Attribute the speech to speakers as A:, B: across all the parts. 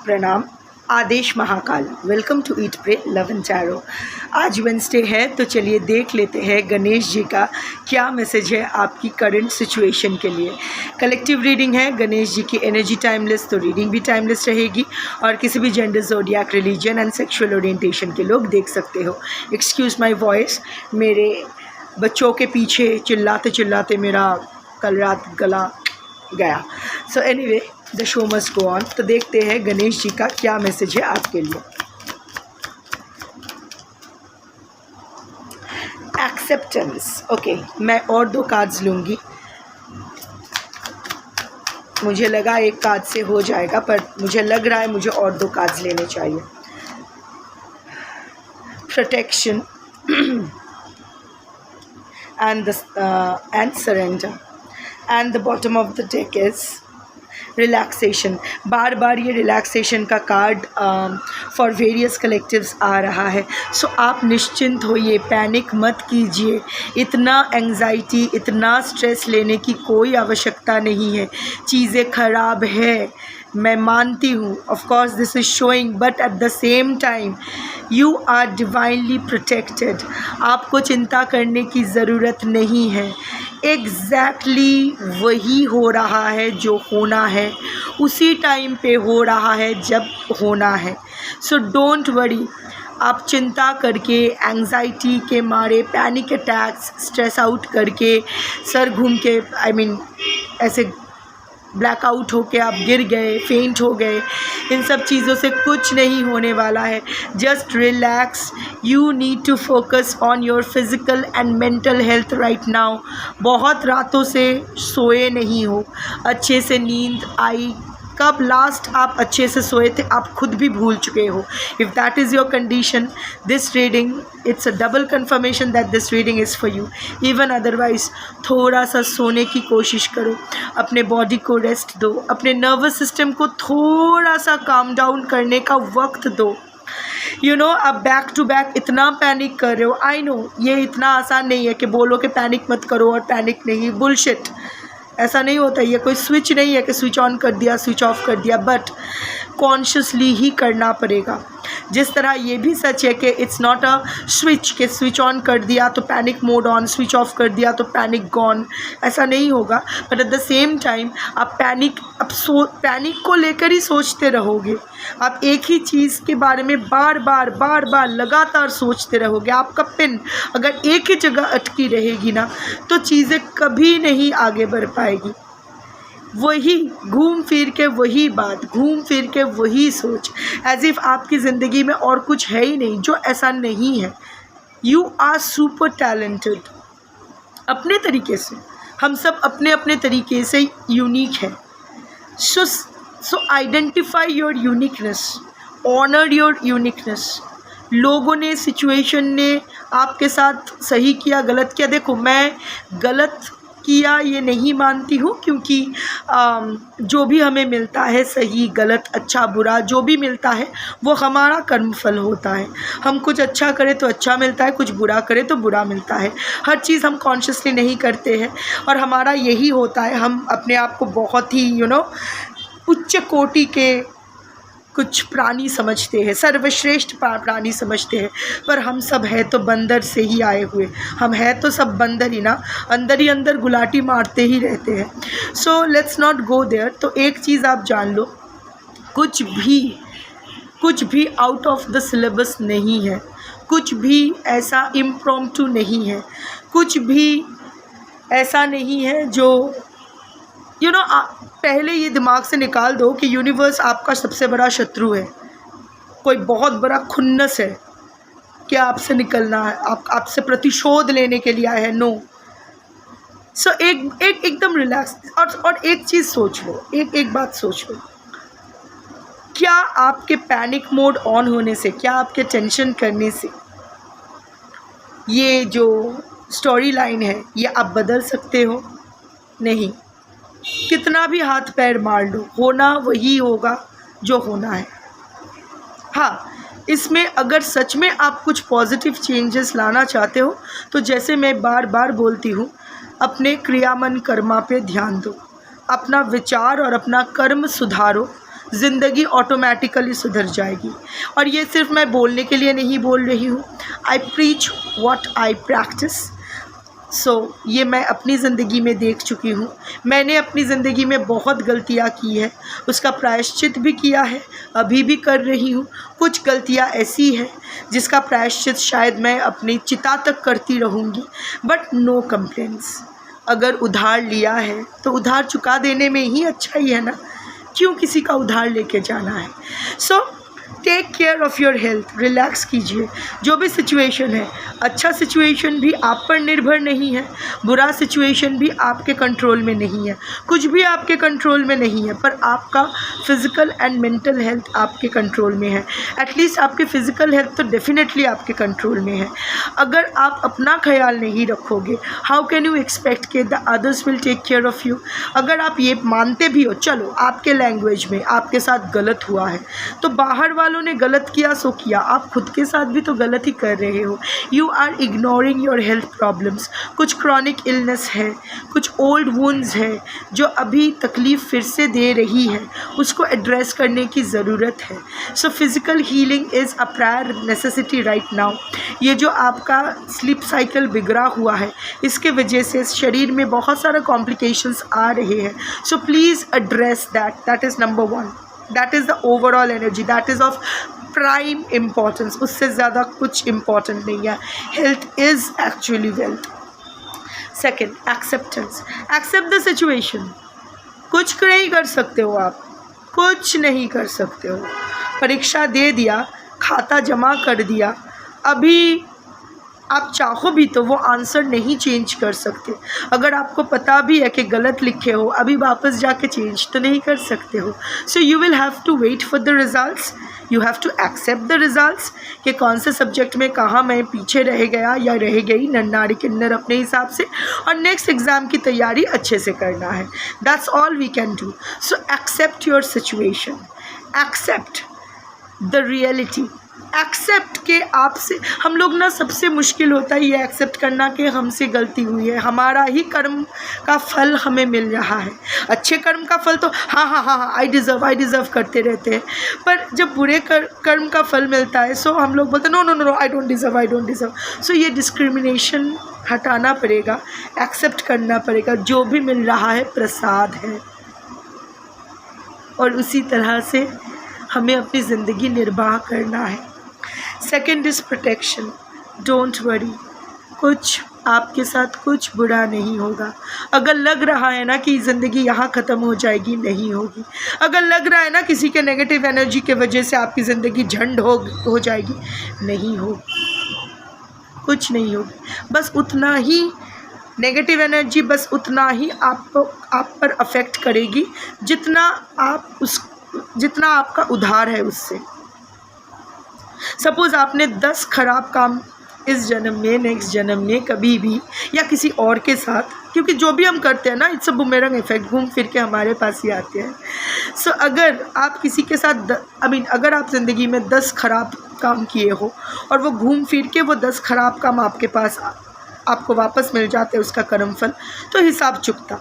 A: प्रणाम। आदेश Mahakal. Welcome to eat pray love and tarot. आज वेंसडे है तो चलिए देख लेते हैं गणेश जी का क्या मैसेज है आपकी करंट सिचुएशन के लिए। कलेक्टिव रीडिंग है। गणेश जी की एनर्जी टाइमलेस, तो रीडिंग भी टाइमलेस रहेगी और किसी भी gender, zodiac, religion and sexual orientation के लोग देख सकते हो। एक्सक्यूज़ माय वॉइस, मेरे बच्चों के पीछे चिल्लाते चिल्लाते मेरा कल रात गला गया। So anyway the show must go on. तो देखते हैं गणेश जी का क्या मैसेज है आपके लिए। एक्सेप्टेंस। ओके, मैं और 2 कार्ड्स लूँगी। मुझे लगा एक कार्ड से हो जाएगा, पर मुझे लग रहा है मुझे और 2 कार्ड्स लेने चाहिए। Protection and surrender, and the bottom of the deck is relaxation. बार बार ये रिलैक्सेशन का कार्ड फॉर वेरियस कलेक्टिव्स आ रहा है। सो आप निश्चिंत होइए, पैनिक मत कीजिए। इतना एंजाइटी, इतना स्ट्रेस लेने की कोई आवश्यकता नहीं है। चीज़ें ख़राब है, मैं मानती हूँ। Of course this is showing, but at the same time you are divinely protected. आपको चिंता करने की ज़रूरत नहीं है। एग्जैक्टली वही हो रहा है जो होना है, उसी टाइम पे हो रहा है जब होना है। सो डोंट वरी। आप चिंता करके, एंजाइटी के मारे, पैनिक अटैक्स, स्ट्रेस आउट करके, सर घूम के ऐसे ब्लैकआउट होके आप गिर गए, फेंट हो गए, इन सब चीज़ों से कुछ नहीं होने वाला है। Just relax. You need to focus on your physical and mental health right now. बहुत रातों से सोए नहीं हो, अच्छे से नींद आई? कब लास्ट आप अच्छे से सोए थे आप खुद भी भूल चुके हो। If that is your condition, this reading, it's a double confirmation that this reading is for you. Even otherwise थोड़ा सा सोने की कोशिश करो, अपने बॉडी को रेस्ट दो, अपने नर्वस सिस्टम को थोड़ा सा काम डाउन करने का वक्त दो। आप बैक टू बैक इतना पैनिक कर रहे हो। आई नो ये इतना आसान नहीं है कि बोलो कि पैनिक मत करो और पैनिक नहीं। बुलशिट, ऐसा नहीं होता। ये कोई स्विच नहीं है कि स्विच ऑन कर दिया, स्विच ऑफ कर दिया, बट कॉन्शियसली ही करना पड़ेगा। जिस तरह ये भी सच है कि इट्स नॉट अ स्विच कि स्विच ऑन कर दिया तो panic mode on, switch off कर दिया तो पैनिक गॉन। ऐसा नहीं होगा। But at the same time आप पैनिक को लेकर ही सोचते रहोगे। आप एक ही चीज़ के बारे में बार बार लगातार सोचते रहोगे। आपका पिन अगर एक ही जगह अटकी रहेगी ना, तो चीज़ें कभी नहीं आगे बढ़ पाएगी। वही घूम फिर के वही बात, घूम फिर के वही सोच, एज इफ़ आपकी ज़िंदगी में और कुछ है ही नहीं, जो ऐसा नहीं है। यू आर सुपर टैलेंटेड अपने तरीके से। हम सब अपने अपने तरीके से यूनिक हैं। So identify your uniqueness, honour your uniqueness. लोगों ने, सिचुएशन ने आपके साथ सही किया, गलत किया। देखो, मैं गलत किया ये नहीं मानती हूँ, क्योंकि जो भी हमें मिलता है, सही गलत, अच्छा बुरा, जो भी मिलता है वो हमारा कर्मफल होता है। हम कुछ अच्छा करें तो अच्छा मिलता है, कुछ बुरा करें तो बुरा मिलता है। हर चीज़ हम कॉन्शियसली नहीं करते हैं, और हमारा यही होता है। हम अपने आप को बहुत ही उच्च कोटि के कुछ प्राणी समझते हैं, सर्वश्रेष्ठ प्राणी समझते हैं, पर हम सब है तो बंदर से ही आए हुए। हम है तो सब बंदर ही ना, अंदर ही अंदर गुलाटी मारते ही रहते हैं। So let's not go there. तो एक चीज़ आप जान लो, कुछ भी आउट ऑफ द सिलेबस नहीं है, कुछ भी ऐसा इम्प्रॉम्प्टू नहीं है, कुछ भी ऐसा नहीं है जो पहले ये दिमाग से निकाल दो कि यूनिवर्स आपका सबसे बड़ा शत्रु है, कोई बहुत बड़ा खुन्नस है कि आपसे निकलना है, आपसे प्रतिशोध लेने के लिए आया है। नो। सो एकदम रिलैक्स। और एक चीज़ सोच लो, एक बात सोच लो, क्या आपके पैनिक मोड ऑन होने से, क्या आपके टेंशन करने से ये जो स्टोरी लाइन है ये आप बदल सकते हो? नहीं। कितना भी हाथ पैर मार लो, होना वही होगा जो होना है। हाँ, इसमें अगर सच में आप कुछ पॉजिटिव चेंजेस लाना चाहते हो, तो जैसे मैं बार बार बोलती हूँ, अपने क्रियामन कर्मा पे ध्यान दो, अपना विचार और अपना कर्म सुधारो, ज़िंदगी ऑटोमेटिकली सुधर जाएगी। और ये सिर्फ मैं बोलने के लिए नहीं बोल रही हूँ, आई प्रीच व्हाट आई प्रैक्टिस। सो ये मैं अपनी ज़िंदगी में देख चुकी हूँ। मैंने अपनी ज़िंदगी में बहुत गलतियाँ की है, उसका प्रायश्चित भी किया है, अभी भी कर रही हूँ। कुछ गलतियाँ ऐसी हैं जिसका प्रायश्चित शायद मैं अपनी चिता तक करती रहूँगी, बट नो कंप्लेंट्स। अगर उधार लिया है तो उधार चुका देने में ही अच्छा ही है ना, क्यों किसी का उधार लेके जाना है। So take care of your health, relax कीजिए। जो भी सिचुएशन है, अच्छा सिचुएशन भी आप पर निर्भर नहीं है, बुरा सिचुएशन भी आपके कंट्रोल में नहीं है, कुछ भी आपके कंट्रोल में नहीं है, पर आपका फिज़िकल एंड मेंटल हेल्थ आपके कंट्रोल में है। एटलीस्ट आपके फिज़िकल हेल्थ तो डेफिनेटली आपके कंट्रोल में है। अगर आप अपना ख्याल नहीं रखोगे, हाउ कैन यू एक्सपेक्ट कि the others will take care of you. अगर आप ये मानते भी हो, चलो आपके लैंग्वेज में आपके साथ गलत हुआ है, तो बाहर वालों ने गलत किया सो किया, आप खुद के साथ भी तो गलत ही कर रहे हो। You are ignoring your health problems. कुछ क्रॉनिक इलनेस है, कुछ ओल्ड वुंड्स है जो अभी तकलीफ़ फिर से दे रही है, उसको एड्रेस करने की ज़रूरत है। So physical healing is a prior necessity right now. ये जो आपका स्लीप साइकिल बिगड़ा हुआ है, इसके वजह से शरीर में बहुत सारा कॉम्प्लिकेशंस आ रहे हैं। So please address that is number 1। That is the overall energy, that is of prime importance. उससे ज़्यादा कुछ इम्पॉर्टेंट नहीं है। Health is actually wealth. Second, acceptance. Accept the situation. कुछ नहीं कर सकते हो आप, कुछ नहीं कर सकते हो। परीक्षा दे दिया, खाता जमा कर दिया, अभी आप चाहो भी तो वो आंसर नहीं चेंज कर सकते। अगर आपको पता भी है कि गलत लिखे हो, अभी वापस जाके चेंज तो नहीं कर सकते हो। So you will have to wait for the results, you have to accept the results कि कौन से सब्जेक्ट में कहाँ मैं पीछे रह गया या रह गई, नन्नारी किन्नर अपने हिसाब से, और नेक्स्ट एग्ज़ाम की तैयारी अच्छे से करना है। That's all we can do. So accept your situation, accept the reality. Accept के आपसे, हम लोग ना सबसे मुश्किल होता है ये एक्सेप्ट करना कि हमसे गलती हुई है, हमारा ही कर्म का फल हमें मिल रहा है। अच्छे कर्म का फल तो हाँ आई डिज़र्व करते रहते हैं, पर जब बुरे कर्म का फल मिलता है सो हम लोग बोलते हैं नो आई डोंट डिज़र्व। सो ये डिस्क्रिमिनेशन हटाना पड़ेगा, एक्सेप्ट करना पड़ेगा। जो भी मिल रहा है प्रसाद है, और उसी तरह से हमें अपनी ज़िंदगी निर्वाह करना है। Second is protection. Don't worry, कुछ आपके साथ कुछ बुरा नहीं होगा। अगर लग रहा है ना कि ज़िंदगी यहाँ ख़त्म हो जाएगी, नहीं होगी। अगर लग रहा है ना किसी के नेगेटिव एनर्जी के वजह से आपकी ज़िंदगी झंड हो जाएगी, नहीं होगी, कुछ नहीं होगी। बस उतना ही नेगेटिव एनर्जी, बस उतना ही आप पर अफेक्ट करेगी जितना आपका उधार है उससे। सपोज़ आपने 10 ख़राब काम इस जन्म में, नेक्स्ट जन्म में, कभी भी, या किसी और के साथ, क्योंकि जो भी हम करते हैं ना, इट्स अ बूमेरंग इफेक्ट, घूम फिर के हमारे पास ही आते हैं। सो अगर आप किसी के साथ अगर आप ज़िंदगी में 10 ख़राब काम किए हो और वो घूम फिर के वो 10 ख़राब काम आपके पास आपको वापस मिल जाते हैं उसका कर्मफल, तो हिसाब चुकता।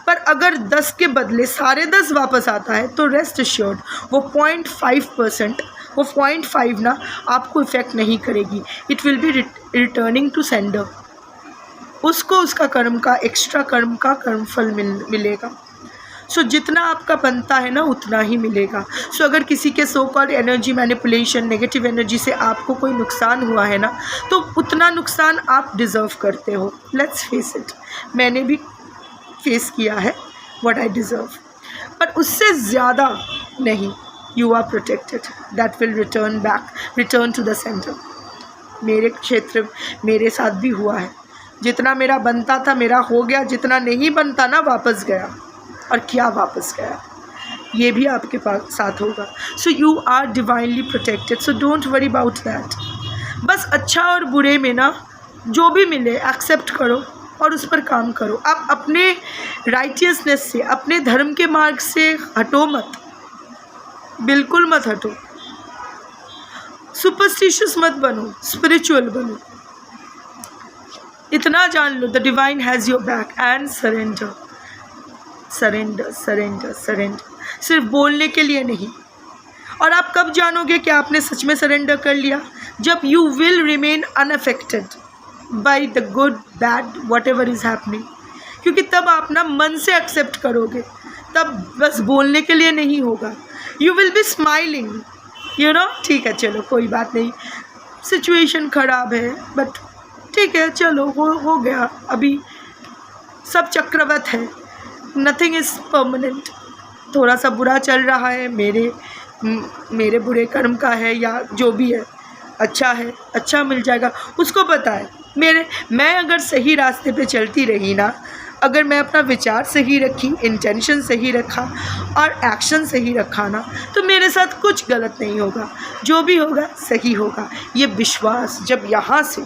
A: पर अगर 10 के बदले सारे 10 वापस आता है तो रेस्ट एश्योर्ड वो 0.5% वो 0.5 ना आपको इफ़ेक्ट नहीं करेगी। It will be returning to sender. उसको उसका कर्म का, एक्स्ट्रा कर्म का कर्मफल मिलेगा। सो जितना आपका बनता है ना उतना ही मिलेगा। सो अगर किसी के so called energy manipulation, negative energy से आपको कोई नुकसान हुआ है ना, तो उतना नुकसान आप डिज़र्व करते हो। लेट्स फेस इट, मैंने भी फेस किया है व्हाट आई डिज़र्व, पर उससे ज़्यादा नहीं। You are protected, that will return to the centre. मेरे क्षेत्र मेरे साथ भी हुआ है। जितना मेरा बनता था मेरा हो गया, जितना नहीं बनता ना वापस गया। और क्या वापस गया, ये भी आपके पास साथ होगा। So you are divinely protected, so don't worry about that. बस अच्छा और बुरे में ना जो भी मिले एक्सेप्ट करो और उस पर काम करो। आप अपने राइटियसनेस से, अपने धर्म के मार्ग से हटो मत, बिल्कुल मत हटो। सुपरस्टिशियस मत बनो, स्पिरिचुअल बनो। इतना जान लो, the divine has your back and surrender. सिर्फ बोलने के लिए नहीं। और आप कब जानोगे कि आपने सच में सरेंडर कर लिया? जब you will remain unaffected by the good bad what ever is happening, क्योंकि तब आप ना मन से एक्सेप्ट करोगे, तब बस बोलने के लिए नहीं होगा। You will be smiling, you know, ठीक है चलो कोई बात नहीं, सिचुएशन ख़राब है बट ठीक है चलो हो गया, अभी सब चक्रवत है, नथिंग इज़ परमानेंट। थोड़ा सा बुरा चल रहा है, मेरे बुरे कर्म का है या जो भी है, अच्छा मिल जाएगा, उसको पता है। मैं अगर सही रास्ते पे चलती रही ना, अगर मैं अपना विचार सही रखी, इंटेंशन सही रखा और एक्शन सही रखा ना, तो मेरे साथ कुछ गलत नहीं होगा, जो भी होगा सही होगा। ये विश्वास जब यहाँ से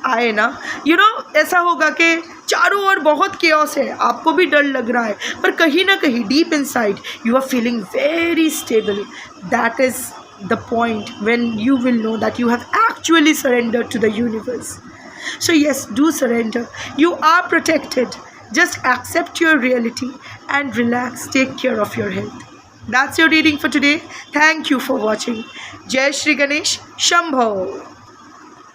A: आए ना, यू नो, ऐसा होगा कि चारों ओर बहुत केओस है, आपको भी डर लग रहा है, पर कहीं ना कहीं deep inside you are feeling very stable. That is the point when you will know that you have actually surrendered to the universe. So yes, do surrender. You are protected. Just accept your reality and relax. Take care of your health. That's your reading for today. Thank you for watching. Jai Shri Ganesh Shambho.